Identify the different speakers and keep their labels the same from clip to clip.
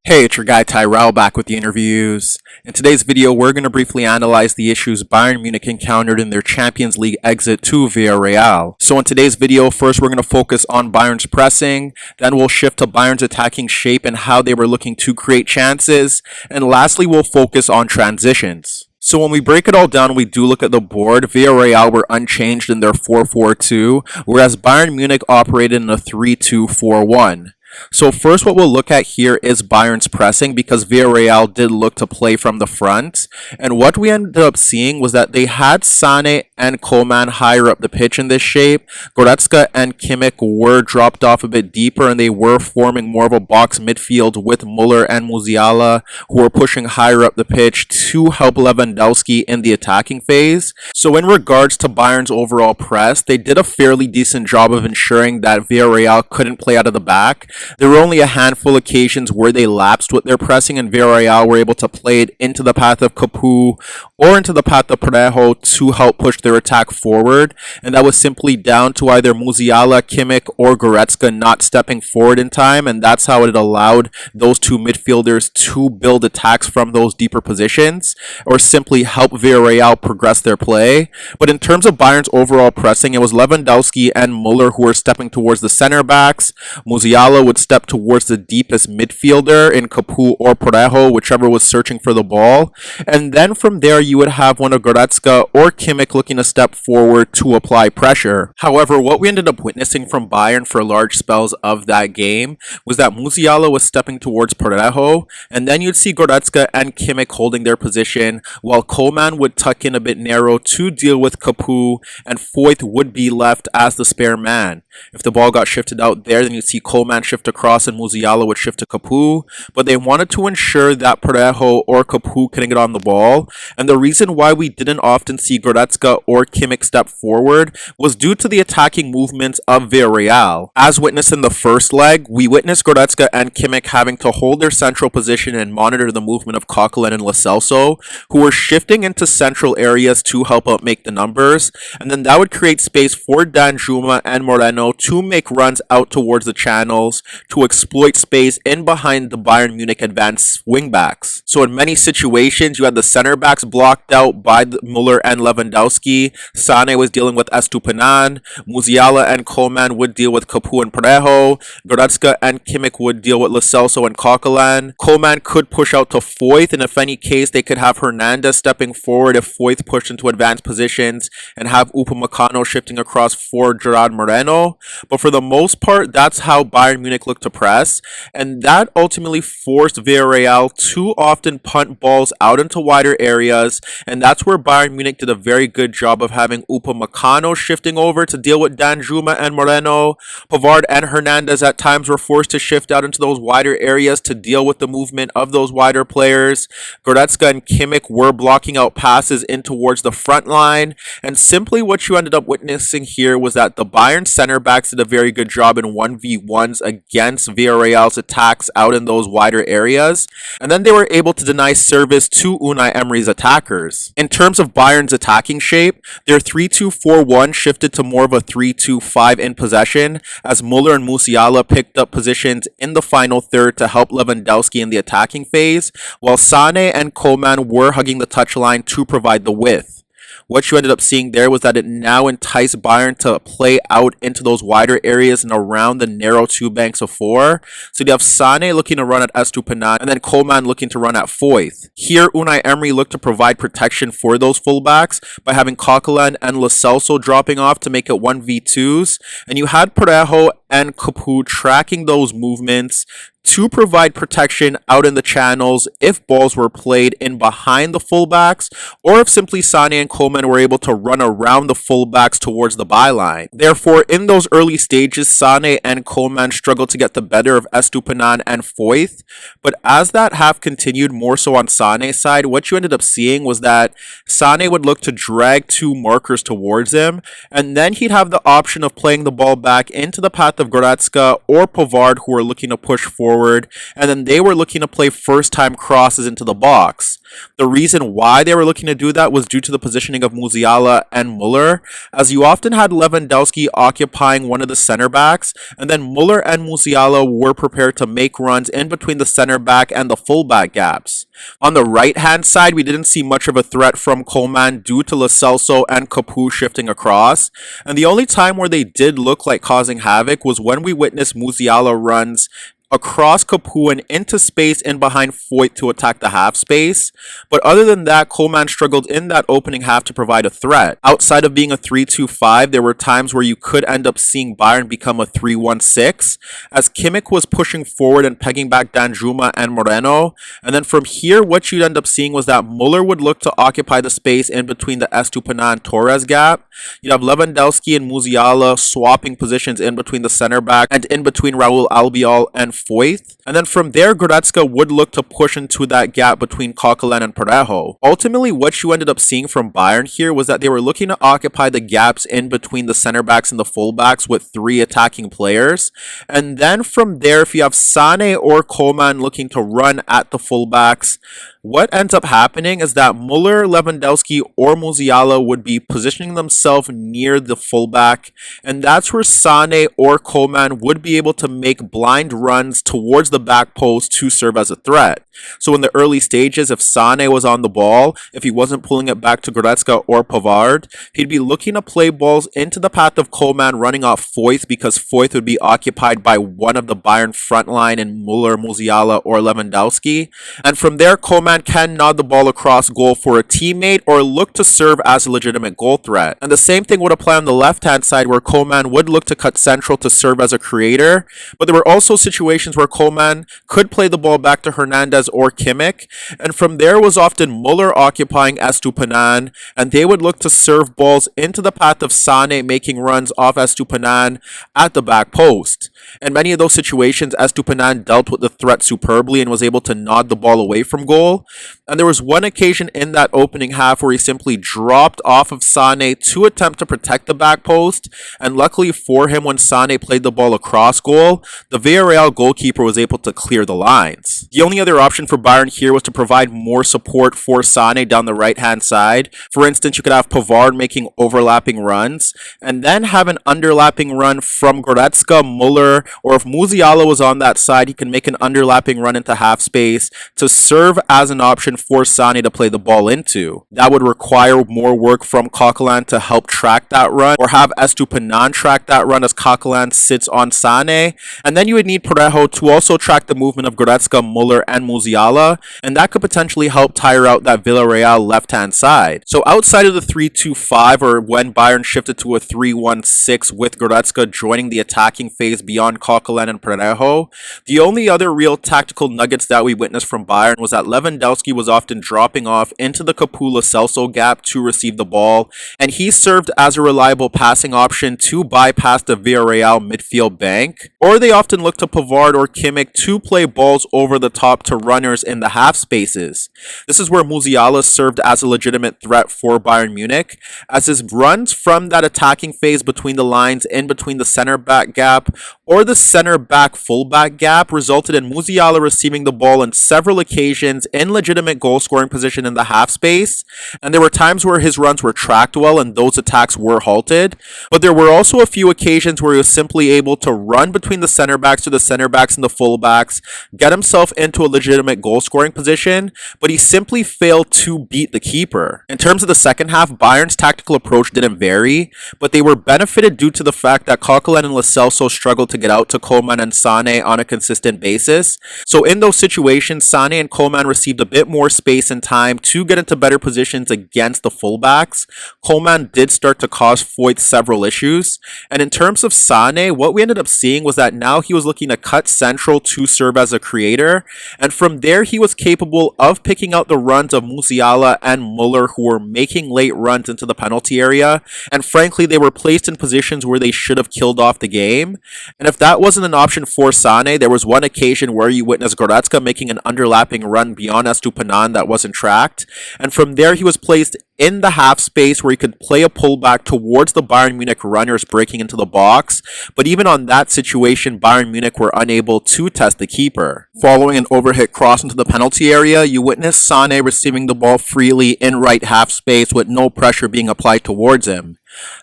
Speaker 1: Hey, it's your guy Tyrrell back with the InnerViews. In today's video, we're going to briefly analyze the issues Bayern Munich encountered in their Champions League exit to Villarreal. So in today's video, first we're going to focus on Bayern's pressing, then we'll shift to Bayern's attacking shape and how they were looking to create chances, and lastly we'll focus on transitions. So when we break it all down, we do look at the board. Villarreal were unchanged in their 4-4-2, whereas Bayern Munich operated in a 3-2-4-1. So first what we'll look at here is Bayern's pressing, because Villarreal did look to play from the front. And what we ended up seeing was that they had Sané and Coman higher up the pitch in this shape. Goretzka and Kimmich were dropped off a bit deeper, and they were forming more of a box midfield with Muller and Musiala, who were pushing higher up the pitch to help Lewandowski in the attacking phase. So in regards to Bayern's overall press, they did a fairly decent job of ensuring that Villarreal couldn't play out of the back. There were only a handful of occasions where they lapsed with their pressing, and Villarreal were able to play it into the path of Capu or into the path of Tyrrell to help push their attack forward. And that was simply down to either Musiala, Kimmich, or Goretzka not stepping forward in time, and that's how it allowed those two midfielders to build attacks from those deeper positions, or simply help Villarreal progress their play. But in terms of Bayern's overall pressing, it was Lewandowski and Muller who were stepping towards the center backs. Musiala would step towards the deepest midfielder in Capu or Tyrrell, whichever was searching for the ball. And then from there, you would have one of Goretzka or Kimmich looking to step forward to apply pressure. However, what we ended up witnessing from Bayern for large spells of that game was that Musiala was stepping towards Tyrrell, and then you'd see Goretzka and Kimmich holding their position, while Coman would tuck in a bit narrow to deal with Capu, and Foyth would be left as the spare man. If the ball got shifted out there, then you'd see Coman shift across and Musiala would shift to Capu, but they wanted to ensure that Tyrrell or Capu couldn't get on the ball. And the reason why we didn't often see Goretzka or Kimmich step forward was due to the attacking movements of Villarreal. As witnessed in the first leg, we witnessed Goretzka and Kimmich having to hold their central position and monitor the movement of Coquelin and Lo Celso, who were shifting into central areas to help out make the numbers, and then that would create space for Danjuma and Moreno to make runs out towards the channels to exploit space in behind the Bayern Munich advanced wingbacks. So in many situations, you had the center backs blocked out by Muller and Lewandowski. Sané was dealing with Estupinan. Musiala and Coman would deal with Capu and Tyrrell. Goretzka and Kimmich would deal with Lo Celso and Coquelin. Coman could push out to Foyth, and if any case, they could have Hernandez stepping forward if Foyth pushed into advanced positions, and have Upamecano shifting across for Gerard Moreno. But for the most part, that's how Bayern Munich looked to press, and that ultimately forced Villarreal to often punt balls out into wider areas, and that's where Bayern Munich did a very good job of having Upamecano shifting over to deal with Danjuma and Moreno. Pavard and Hernandez at times were forced to shift out into those wider areas to deal with the movement of those wider players. Goretzka and Kimmich were blocking out passes in towards the front line, and simply what you ended up witnessing here was that the Bayern center backs did a very good job in 1v1s against Villarreal's attacks out in those wider areas, and then they were able to deny service to Unai Emery's attackers. In terms of Bayern's attacking shape, their 3-2-4-1 shifted to more of a 3-2-5 in possession, as Muller and Musiala picked up positions in the final third to help Lewandowski in the attacking phase, while Sané and Coman were hugging the touchline to provide the width. What you ended up seeing there was that it now enticed Bayern to play out into those wider areas and around the narrow two banks of four. So you have Sané looking to run at Estupinan, and then Coman looking to run at Foyth. Here, Unai Emery looked to provide protection for those fullbacks by having Coquelin and Lo Celso dropping off to make it 1v2s, and you had Tyrrell and Capu tracking those movements to provide protection out in the channels if balls were played in behind the fullbacks, or if simply Sané and Coman were able to run around the fullbacks towards the byline. Therefore, in those early stages, Sané and Coman struggled to get the better of Estupinan and Foyth, but as that half continued more so on Sané's side, what you ended up seeing was that Sané would look to drag two markers towards him, and then he'd have the option of playing the ball back into the path of Goretzka or Pavard, who were looking to push forward forward, and then they were looking to play first-time crosses into the box. The reason why they were looking to do that was due to the positioning of Musiala and Muller, as you often had Lewandowski occupying one of the center backs, and then Muller and Musiala were prepared to make runs in between the center back and the fullback gaps. On the right-hand side, we didn't see much of a threat from Coman due to Lo Celso and Capu shifting across, and the only time where they did look like causing havoc was when we witnessed Musiala runs across Capu and into space in behind Foyth to attack the half space. But other than that, Coman struggled in that opening half to provide a threat. Outside of being a 3-2-5, there were times where you could end up seeing Bayern become a 3-1-6, as Kimmich was pushing forward and pegging back Danjuma and Moreno. And then from here, what you'd end up seeing was that Muller would look to occupy the space in between the Estupiñán and Torres gap. You'd have Lewandowski and Musiala swapping positions in between the center back and in between Raúl Albiol and Foyth. And then from there, Goretzka would look to push into that gap between Coquelin and Parejo. Ultimately, what you ended up seeing from Bayern here was that they were looking to occupy the gaps in between the center backs and the fullbacks with 3 attacking players. And then from there, if you have Sané or Coman looking to run at the fullbacks, what ends up happening is that Muller, Lewandowski, or Musiala would be positioning themselves near the fullback, and that's where Sané or Coman would be able to make blind runs towards the back post to serve as a threat. So in the early stages, if Sané was on the ball, if he wasn't pulling it back to Goretzka or Pavard, he'd be looking to play balls into the path of Coman running off Foyth, because Foyth would be occupied by one of the Bayern front line in Muller, Musiala, or Lewandowski. And from there, Coman can nod the ball across goal for a teammate or look to serve as a legitimate goal threat. And the same thing would apply on the left-hand side, where Coman would look to cut central to serve as a creator. But there were also situations where Coman could play the ball back to Hernandez or Kimmich, and from there was often Muller occupying Estupiñán, and they would look to serve balls into the path of Sané, making runs off Estupiñán at the back post. In many of those situations, Estupiñán dealt with the threat superbly and was able to nod the ball away from goal. And there was one occasion in that opening half where he simply dropped off of Sané to attempt to protect the back post, and luckily for him, when Sané played the ball across goal, the Villarreal goalkeeper was able to clear the lines. The only other option for Bayern here was to provide more support for Sané down the right-hand side. For instance, you could have Pavard making overlapping runs, and then have an underlapping run from Goretzka, Muller, or if Musiala was on that side, he can make an underlapping run into half space to serve as an option for Sané to play the ball into. That would require more work from Coquelin to help track that run, or have Estupiñán track that run as Coquelin sits on Sané. And then you would need Parejo to also track the movement of Goretzka, Muller, and Musiala, and that could potentially help tire out that Villarreal left-hand side. So outside of the 3-2-5, or when Bayern shifted to a 3-1-6 with Goretzka joining the attacking phase beyond Coquelin and Parejo, the only other real tactical nuggets that we witnessed from Bayern was that Lewandowski was often dropping off into the Capu-Lo Celso gap to receive the ball, and he served as a reliable passing option to bypass the Villarreal midfield bank. Or they often looked to Pavard or Kimmich to play balls over the top to runners in the half spaces. This is where Musiala served as a legitimate threat for Bayern Munich, as his runs from that attacking phase between the lines in between the center back gap or the center back fullback gap resulted in Musiala receiving the ball on several occasions in legitimate goal scoring position in the half space, and there were times where his runs were tracked well and those attacks were halted, but there were also a few occasions where he was simply able to run between the center backs to the center backs and the fullbacks, get himself into a legitimate goal scoring position, but he simply failed to beat the keeper. In terms of the second half, Bayern's tactical approach didn't vary, but they were benefited due to the fact that Coquelin and Lo Celso struggled to get out to Coman and Sané on a consistent basis. So in those situations, Sané and Coman received a bit more space and time to get into better positions against the fullbacks. Coman did start to cause Foyth several issues, and in terms of Sané, what we ended up seeing was that now he was looking to cut central to serve as a creator, and from there he was capable of picking out the runs of Musiala and Muller, who were making late runs into the penalty area, and frankly they were placed in positions where they should have killed off the game. And if that wasn't an option for Sané, there was one occasion where you witnessed Goretzka making an underlapping run beyond Estupiñán that wasn't tracked, and from there he was placed in the half space where he could play a pullback towards the Bayern Munich runners breaking into the box. But even on that situation, Bayern Munich were unable unable to test the keeper. Following an overhit cross into the penalty area, you witness Sane receiving the ball freely in right half space with no pressure being applied towards him.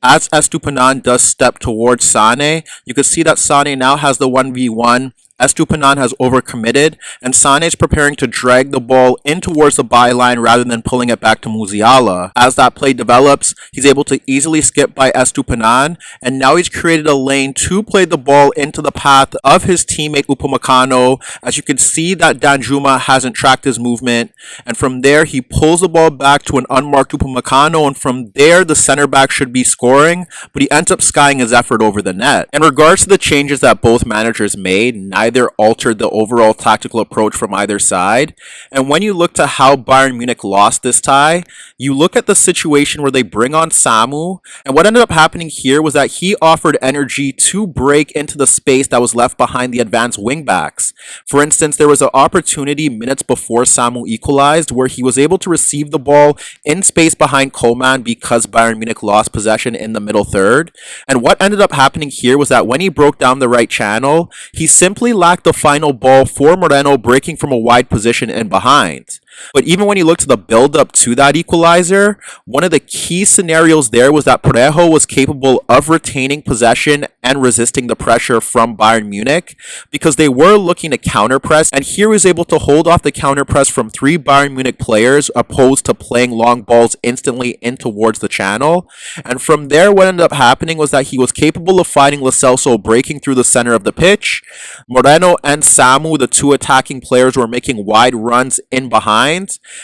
Speaker 1: As Estupiñán does step towards Sane, you can see that Sane now has the 1v1. Estupiñán has overcommitted, and Sane is preparing to drag the ball in towards the byline rather than pulling it back to Musiala. As that play develops, he's able to easily skip by Estupiñán, and now he's created a lane to play the ball into the path of his teammate Upamecano. As you can see that Danjuma hasn't tracked his movement, and from there he pulls the ball back to an unmarked Upamecano, and from there the center back should be scoring, but he ends up skying his effort over the net. In regards to the changes that both managers made, neither altered the overall tactical approach from either side. And when you look to how Bayern Munich lost this tie, you look at the situation where they bring on Samu, and what ended up happening here was that he offered energy to break into the space that was left behind the advanced wingbacks. For instance, there was an opportunity minutes before Samu equalized where he was able to receive the ball in space behind Coman because Bayern Munich lost possession in the middle third. And what ended up happening here was that when he broke down the right channel, he simply lacked the final ball for Moreno breaking from a wide position in behind. But even when you look to the build-up to that equalizer, one of the key scenarios there was that Parejo was capable of retaining possession and resisting the pressure from Bayern Munich because they were looking to counter-press, and here he was able to hold off the counter-press from 3 Bayern Munich players opposed to playing long balls instantly in towards the channel. And from there, what ended up happening was that he was capable of finding Lo Celso breaking through the center of the pitch. Moreno and Samu, the 2 attacking players, were making wide runs in behind.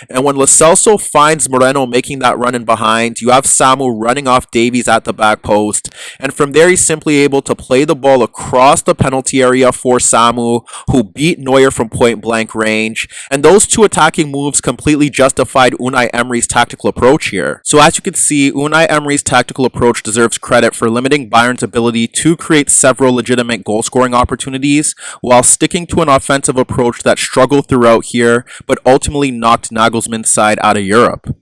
Speaker 1: And when Lo Celso finds Moreno making that run in behind, you have Samu running off Davies at the back post. And from there, he's simply able to play the ball across the penalty area for Samu, who beat Neuer from point blank range. And those 2 attacking moves completely justified Unai Emery's tactical approach here. So as you can see, Unai Emery's tactical approach deserves credit for limiting Bayern's ability to create several legitimate goal scoring opportunities while sticking to an offensive approach that struggled throughout here, but ultimately knocked Nagelsmann's side out of Europe.